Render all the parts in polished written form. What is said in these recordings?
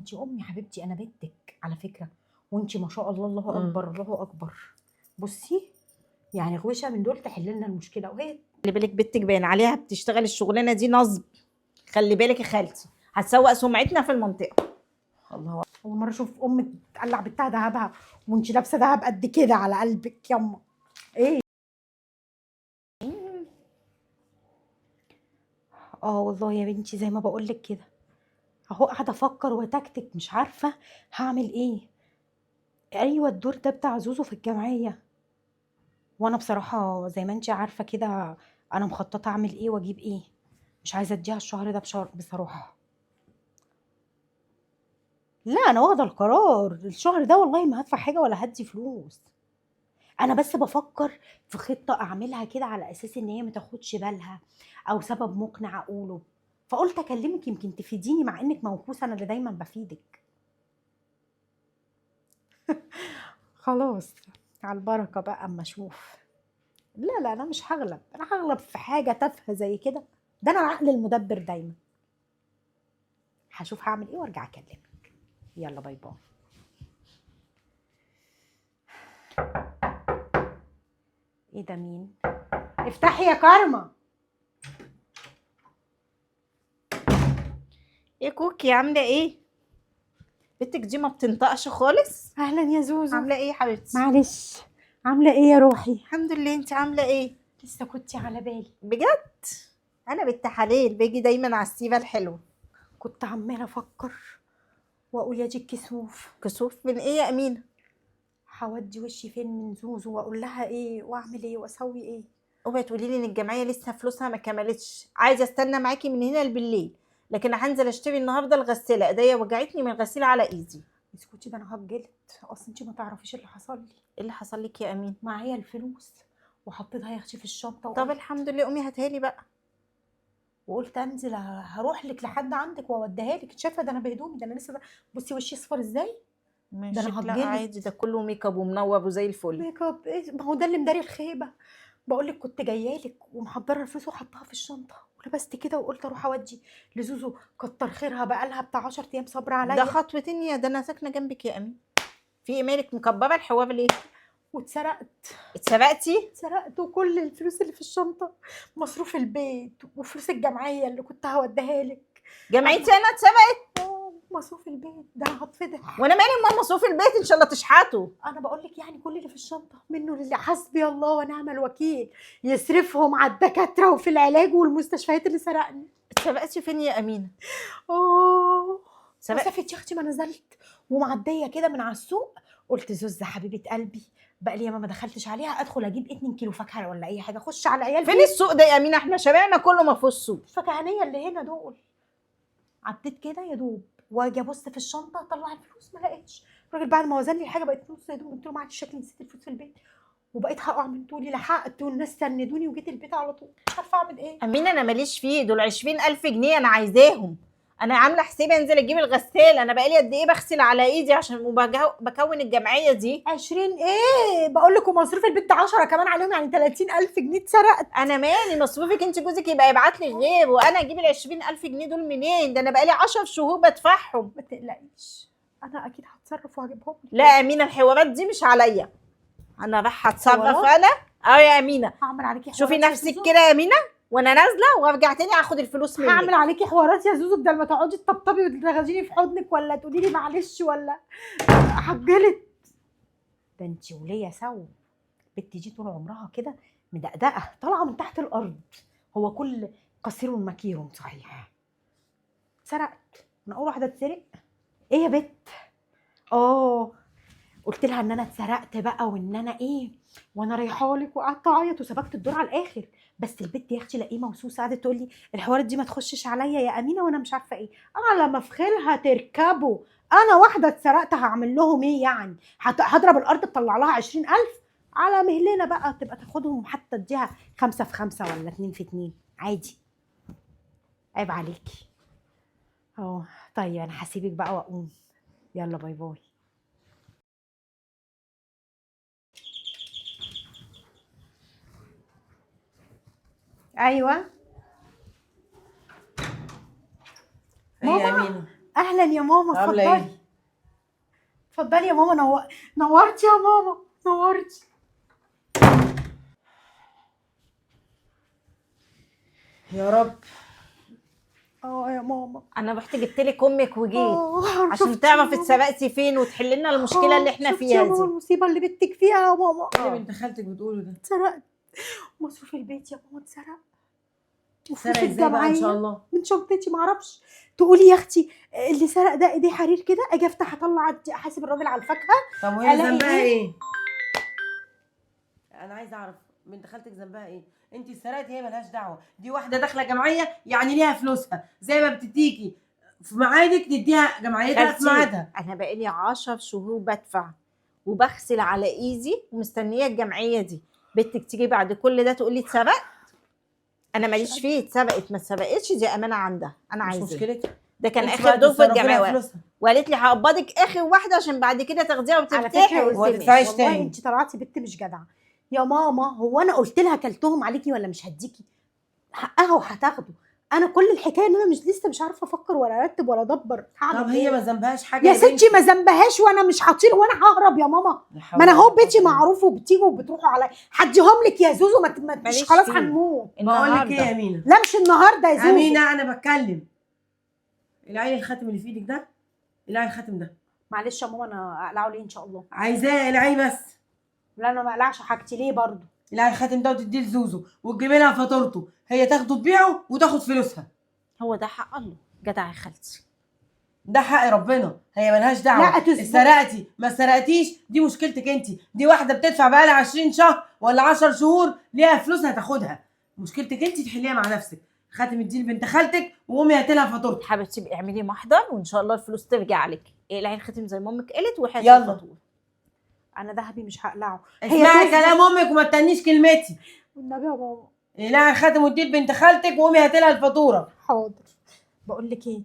انت امي حبيبتي، انا بنتك على فكره، وانت ما شاء الله الله اكبر الله اكبر. بصي يعني غوشه من دول تحل لنا المشكله، وهي خلي بالك بنتك باين عليها بتشتغل الشغلانه دي نصب. خلي بالك يا خالتي، هتسوق سمعتنا في المنطقه. الله، اول مره اشوف ام تقلع بتاع دهبها وانت لابسه دهب قد كده على قلبك يما. ايه؟ اه والله يا بنتي زي ما بقول لك كده، اهو قاعده افكر وتكتك مش عارفه هعمل ايه. ايوه الدور ده بتاع زوزو في الجمعيه، وانا بصراحه زي ما انت عارفه كده انا مخططه اعمل ايه واجيب ايه. مش عايزه اديها الشهر ده بصراحه. لا انا واخده القرار الشهر ده والله ما هدفع حاجه ولا هدي فلوس. انا بس بفكر في خطه اعملها كده على اساس ان هي ما تاخدش بالها، او سبب مقنع اقوله، فقلت اكلمك يمكن تفيديني مع انك موكوسه انا اللي دايما بفيدك. خلاص على البركه بقى اما اشوف. لا لا انا مش هغلب، انا هغلب في حاجه تافهه زي كده؟ ده انا العقل المدبر دايما. هشوف هعمل ايه وارجع اكلمك. يلا باي باي. ايه ده مين؟ افتحي يا كارما. ايه كوكي عامله ايه؟ بنتك دي ما بتنطقش خالص. اهلا يا زوزو. عامله ايه يا حبيبتي؟ معلش. عامله ايه يا روحي؟ الحمد لله، انت عامله ايه؟ لسه كنتي على بالي. بجد؟ انا بنت حلال باجي دايما على السيفه الحلوه. كنت عماله افكر واقول يا دي الكسوف، كسوف من ايه يا امينه؟ هودي وشي فين من زوزو واقول لها ايه واعمل ايه واسوي ايه. اوعي تقولي لي ان الجمعيه لسه فلوسها ما كملتش. عايزه استنى معاكي من هنا بالليل، لكن هنزل اشتري النهارده الغساله، ايديا وجعتني من الغسيل على ايدي. اسكتي ده انا هتجلد، اصل انت ما تعرفيش اللي حصل لي. ايه اللي حصل لك يا امين؟ معايا الفلوس وحطيتها يا اختي في الشنطه طب الحمد لله، قومي هاتها لي بقى. وقلت انزل هروح لك لحد عندك واوديها لك. شايفه ده انا بهدومي، ده انا لسه ده. بصي وشي اصفر ازاي. ده ماشي، انا لا هتجلد. عادي، ده كله ميك اب ومنور وزي الفل. ميك اب ايه؟ ما هو ده اللي مداري الخيبه. بقول لك كنت جايه لك ومحضره الفلوس وحطها في الشنطه ولبست كده وقلت اروح اودي لزوزو. كتر خيرها بقى لها بتاع 10 ايام صبر ده عليا. خطوتين يا ده، انا ساكنه جنبك يا امين. في ايه مالك مكبره الحوار ليه؟ واتسرقت. اتسرقتي؟ اتسرقت وكل الفلوس اللي في الشنطه، مصروف البيت وفلوس الجمعيه اللي كنت هوديها لك. جمعيتي انا اتسرقت؟ مصروف البيت ده انا هتفضح. وانا مالي ماما، مصروف البيت ان شاء الله تشحتوا. انا بقول لك يعني كل اللي في الشنطه منه لله، حسبي الله ونعم الوكيل يصرفهم على الدكاتره وفي العلاج والمستشفيات اللي سرقني. اتسرقتي فين يا امينه؟ اه سرقت. مسافه يا اختي ما نزلت ومعديه كده من على السوق، قلت زوزة حبيبه قلبي بقى لي ياما ما دخلتش عليها، ادخل اجيب 2 كيلو فاكهه ولا اي حاجه اخش على عيال فين السوق ده يا امينه؟ احنا شارعنا كله ما فيهوش سوق. الفكهانيه اللي هنا دول. عديت كده يا دوب واجي ابص في الشنطه اطلع الفلوس ما لقيتش. الراجل بعد ما وزن لي الحاجه بقت نص يا دوب، قلت له معلش شكلي نسيت الفلوس في البيت، وبقيت هقع من طولي. لحقت والناس سندوني وجيت البيت على طول، مش عارفه اعمل ايه. امينه انا ماليش فيه، دول 20,000 جنيه انا عايزاهم. انا عامله حسابي انزل اجيب الغسال، انا بقالي قد ايه بغسل على ايدي عشان بكون الجمعيه دي. 20 ايه؟ بقول لكم مصروف البيت ده 10 كمان عليهم، يعني 30,000 جنيه اتسرقت. انا مالي مصروفك؟ انت جوزك يبقى يبعت لي غير، وانا اجيب ال 20,000 جنيه دول منين؟ ده انا بقالي 10 شهور بدفعهم. ما تقلقيش انا اكيد هتصرف وهجيبهم لك. لا يا امينه، الحوارات دي مش عليا، انا راح اتصرف حوارات؟ انا. اه يا امينه، هعمل عليكي شوفي حوارات يا نفسك زوزو؟ كده يا امينه، وانا نازله وارجع تاني هاخد الفلوس هعمل منك. عليكي حوارات يا زوزو بدل ما تقعدي تطبطبي وتغازيني في حضنك ولا تقولي لي معلش ولا هتجلد. ده انت وليا سوا. البت دي طول عمرها كده مدقدقه طالعه من تحت الارض. هو كل قصير مكير صحيح. سرقت، انا اول واحده اتسرق. ايه يا بت؟ اه قلت لها ان انا اتسرقت بقى وان انا ايه، وانا رايحه لك وقعدت اعيط وسبكت الدور على الاخر. بس البت يا اختي لئيمه وسوسه قعدت تقول لي الحوارات دي ما تخشش عليا يا امينه وانا مش عارفه ايه. انا لما في خيلها تركبوا، انا واحده اتسرقت هعمل لهم ايه يعني؟ هضرب الارض تطلع لها 20,000 على مهلنا بقى، تبقى تاخدهم حتى اديها 5 في 5 ولا 2 في 2 عادي. عيب عليكي. اه طيب انا هسيبك بقى واقوم. يلا باي باي. ايوه ايه يا ماما. امينه؟ اهلا يا ماما، عامله اتفضلي. ايه؟ اتفضلي يا ماما، نورتي يا ماما، نورتي. يا رب. يا ماما. انا رحت جبت لك امك وجيت شفتي عشان يا تعرفي ماما؟ اتسبقتي فين وتحل لنا المشكله اللي احنا شفتي يا فيها ماما دي. المصيبه اللي بنتك فيها يا ماما؟ ايه اللي بنت خالتك بتقوله ده؟ اتسرقت مصروف البيت يا ماما، اتسرق. وفلوس سرق ازاي بقى ان شاء الجمعيه الله؟ من شنطتي، معرفش. تقولي يا اختي اللي سرق ده ايديه حرير كده، اجي افتح اطلع احاسب الراجل على الفاكهه. طب وهي ألاقي ذنبها إيه؟ ايه؟ انا عايزه اعرف بنت خالتك ذنبها ايه؟ انت سرقتي، هي ملهاش دعوه، دي واحده داخله جمعيه يعني ليها فلوسها، زي ما بتديكي في ميعادك تديها جمعيتها في خالتي ميعادها. انا بقالي 10 شهور بدفع وبغسل على ايدي ومستنيه الجمعيه دي، بنتك تيجي بعد كل ده تقول لي اتسرقت؟ انا ماليش فيه اتسرقت ما اتسرقتش، دي امانه عندها انا مش عايزاها. مشكلتك. ده كان انت اخر بقى دور في تتصرفي لها الجمعيه، فلوسها. وقالت لي هقبضك اخر واحده عشان بعد كده تاخديها على فكره وتفتحي. يا وما أستاذ تدفعيش والله تاني. انت طلعتي بنت مش جدعه يا ماما. هو انا قلت لها كلتهم عليكي ولا مش هديكي حقها وهتاخده؟ انا كل الحكايه ان انا مش عارفه افكر ولا ارتب ولا ادبر. طب هي ما ذنبهاش حاجه يا بنتي. ستي ما ذنبهاش، وانا مش هطير وانا ههرب يا ماما. لا حول ما انا ولا اهو قوة بيتي إلا بالله. معروف وبتيجوا وبتروحوا عليا. هديهم لك يا زوزو، مش ماليش خلاص فيه. هنموت. بقول لك ايه يا النهارده امينه؟ لا مش النهارده يا زوزو. امينه انا بتكلم. العين الخاتم اللي في ايدك ده، العين الخاتم ده معلش يا ماما، انا اقلعه ليه ان شاء الله؟ عايزاه العين بس. لا انا ما اقلعش حاجتي ليه برضو. العين الخاتم ده وتديه لزوزو وتجيبي لها فاتورته، هي تاخده تبيعه وتاخد فلوسها. هو ده حق الله. جدع يا خالتي. ده حق ربنا، هي ملهاش دعوه. لا، تصبر. سرقتي ما سرقتيش دي مشكلتك انت، دي واحده بتدفع بقالها 20 شهر ولا 10 شهور ليها فلوسها تاخدها. مشكلتك انت تحليها مع نفسك. خاتم اديه لبنت خالتك وقومي هاتي لها فاتورتها. حبيبتي بقى اعملي محضر وان شاء الله الفلوس ترجع لك. اقلعي الختم زي ما امك قالت وحاسبي يلا. الفاتوره. انا ذهبي مش هقلعه. اسمعي تصبر. كلام امك وما تستنيش كلمتي. والنبي يا ماما. العين الخاتم واديه لبنت خالتك وقومي هاتي لها الفاتوره. حاضر. بقول لك ايه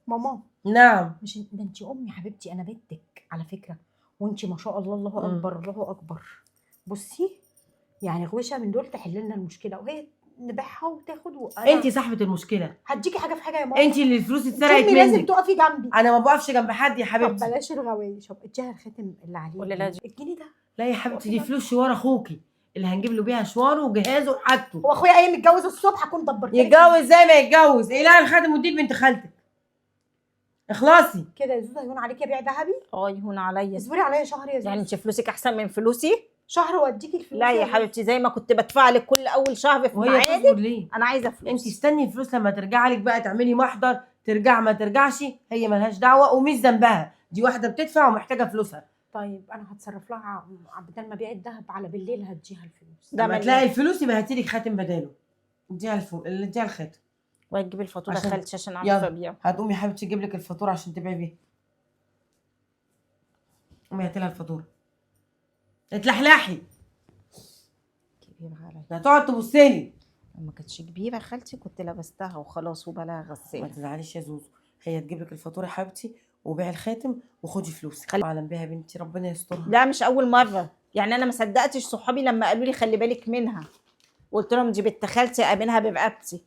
ماما، نعم. مش ده انت امي حبيبتي، انا بنتك على فكره، وانت ما شاء الله الله اكبر الله اكبر. بصي يعني غوشه من دول تحل لنا المشكله، وهي نبيعها وتاخد. انت صاحبه المشكله، هديكي حاجه في حاجه يا ماما. انت اللي الفلوس اتسرقت امي لازم منك. تقفي جنبي. انا ما بقفش جنب حد يا طب حبيبتي. بلاش الغوايش. طب اديها الخاتم اللي عليه. ولا لا الجنيه ده. لا يا حبيبتي، دي فلوس شوار اخوكي اللي هنجيب له بيها شواره وجهازه وحاجته. هو اخويا ايه متجوز الصبح اكون دبرت لك؟ يتجوز زي ما يتجوز، العين الخاتم واديه لبنت خالتك. اخلاصي. كده يا زوزو هيهون عليكي ابيع ذهبي؟ يهون عليا. اصبري عليا شهر يا زوزو. يعني انت فلوسك احسن من فلوسي؟ شهر واديكي الفلوس. لا يا حبيبتي، زي ما كنت بدفع لك كل اول شهر في وهي ميعادك تصبر ليه؟ انا عايزه انت فلوس. استني الفلوس لما ترجع لك بقى، تعملي محضر، ترجع ما ترجعش هي ملهاش دعوه ومش ذنبها، دي واحده بتدفع ومحتاجه فلوسها. طيب انا هتصرف لها بدل ما ابيع الذهب على بالليل هديها الفلوس. ده لما مليان. تلاقي الفلوس يبقى هاتي لك خاتم بداله. اديها الخاتم. وهتجيبي الفاتوره عشان- خالتي عشان اعرف يلا ابيع. هتقومي يا حبيبتي تجيب لك الفاتوره عشان تبيعي بيها. قومي هاتي لها الفاتوره. اتلحلحي، كبيره عليا. هتقعد تبصي لي. ما كانتش كبيره يا خالتي كنت لبستها وخلاص وبلاها ما غساله. تزعليش يا زوزو، هي تجيب لك الفاتوره يا حبيبتي وبيعي الخاتم وخدي فلوسك. اعلم بيها يا بنتي، ربنا يسترها. لا مش اول مره، يعني انا ما صدقتش صحابي لما قالوا لي خلي بالك منها، قلت لهم دي بنت خالتي امنها برقبتي.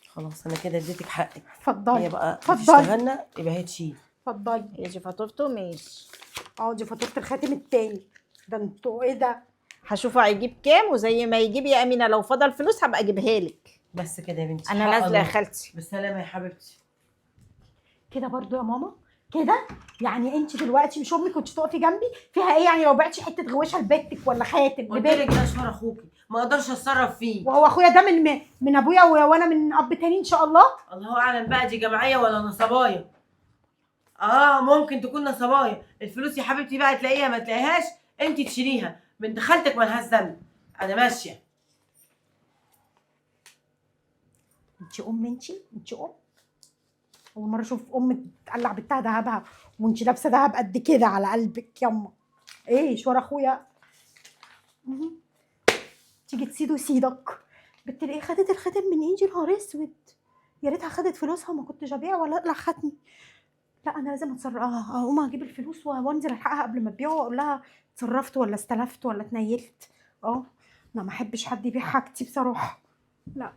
خلاص انا كده اديتك حقك. اتفضلي. هي بقى اتفضلي. تشتغلنا يبقى هي تشيل. اتفضلي. هي دي فاتورته ماشي. دي فاتوره الخاتم التاني. ده انتوا ايه ده؟ هشوفه هيجيب كام وزي ما يجيب يا امينه لو فضل فلوس هبقى اجيبها لك. بس كده يا بنتي. انا حق نازله يا الله. خالتي. بالسلامه يا حبيبتي. كده برضو يا ماما كده. يعني انت دلوقتي مش امك كنت تقفي جنبي فيها ايه؟ يعني لو بعتي حته غويشه لبيتك ولا خاتم قلت لبيتك، لك ده شهر اخوكي ما اقدرش اتصرف فيه. وهو اخويا ده من ابويا وانا من اب تاني ان شاء الله. الله اعلم بقى دي جمعيه ولا نصبايه. ممكن تكون نصبايه. الفلوس يا حبيبتي بقى تلاقيها ما تلاقيهاش انت تشيليها، بنت خالتك مالهاش ذنب. انا ماشيه. انت ام. اول مره اشوف ام تقلع بنتها ذهبها وانت لابسه ذهب قد كده على قلبك ياما. ايه شوار اخويا. تيجي تسيده سيدك. بنت ايه خدت الخاتم من ايدي؟ نهار اسود، يا ريتها خدت فلوسها وما كنتش ابيع ولا اقلع ختمي. لا انا لازم اتصرف. اقوم اجيب الفلوس وانزل الحقها قبل ما تبيعه واقول لها اتصرفت ولا استلفت ولا اتنيلت. انا ما احبش حد يبيع حاجتي بصراحه. لا